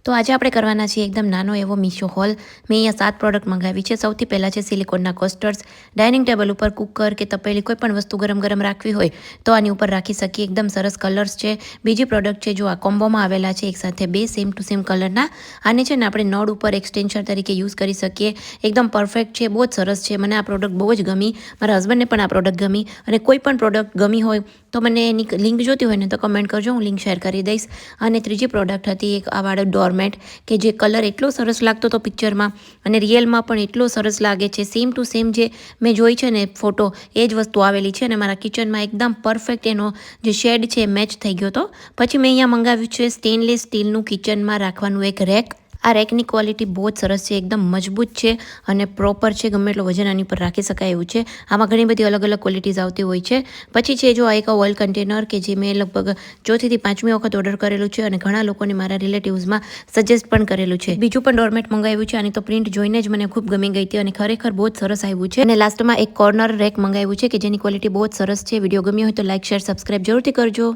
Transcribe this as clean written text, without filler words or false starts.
તો આજે આપણે કરવાના છીએ એકદમ નાનો એવો મીશો હોલ. મેં અહીંયા 7 પ્રોડક્ટ મંગાવી છે. સૌથી પહેલાં છે સિલિકોનના કોસ્ટર્સ. ડાઇનિંગ ટેબલ ઉપર કુકર કે તપેલી કોઈ પણ વસ્તુ ગરમ રાખવી હોય તો આની ઉપર રાખી શકીએ. એકદમ સરસ કલર્સ છે. બીજી પ્રોડક્ટ છે જો આ કોમ્બોમાં આવેલા છે એકસાથે 2 સેમ ટુ સેમ કલરના. આને છે ને આપણે નળ ઉપર એક્સટેન્શન તરીકે યુઝ કરી શકીએ. એકદમ પરફેક્ટ છે, બહુ જ સરસ છે. મને આ પ્રોડક્ટ બહુ જ ગમી. મારા હસબન્ડને પણ આ પ્રોડક્ટ ગમી. અને કોઈ પણ પ્રોડક્ટ ગમી હોય તો મને એની લિંક જોતી હોય ને તો કમેન્ટ કરજો, હું લિંક શેર કરી દઈશ. અને ત્રીજી પ્રોડક્ટ હતી એક આ વાળો ડોરમેટ કે જે કલર એટલો સરસ લાગતો હતો પિક્ચરમાં અને રિયલમાં પણ એટલો સરસ લાગે છે. સેમ ટુ સેમ જે મેં જોઈ છે ને ફોટો એ જ વસ્તુ આવેલી છે અને મારા કિચનમાં એકદમ પરફેક્ટ એનો જે શેડ છે એ મેચ થઈ ગયો હતો. પછી મેં અહીંયા મંગાવ્યું છે સ્ટેનલેસ સ્ટીલનું કિચનમાં રાખવાનું એક રેક. આ રેકની ક્વોલિટી બહુ જ સરસ છે, એકદમ મજબૂત છે અને પ્રોપર છે. ગમે એટલો વજન આની પર રાખી શકાય એવું છે. આમાં ઘણી બધી અલગ અલગ ક્વોલિટીઝ આવતી હોય છે. પછી છે જો આ એક ઓઇલ કન્ટેનર કે જે મેં લગભગ 4થી 5મી વખત ઓર્ડર કરેલું છે અને ઘણા લોકોને મારા રિલેટિવ્સમાં સજેસ્ટ પણ કરેલું છે. બીજું પણ ડોરમેટ મંગાવ્યું છે. આની તો પ્રિન્ટ જોઈને જ મને ખૂબ ગમી ગઈ હતી અને ખરેખર બહુ જ સરસ આવ્યું છે. અને લાસ્ટમાં એક કોર્નર રેક મંગાવ્યું છે કે જેની ક્વોલિટી બહુ જ સરસ છે. વિડીયો ગમ્યો હોય તો લાઇક, શેર, સબસ્ક્રાઇબ જરૂરથી કરજો.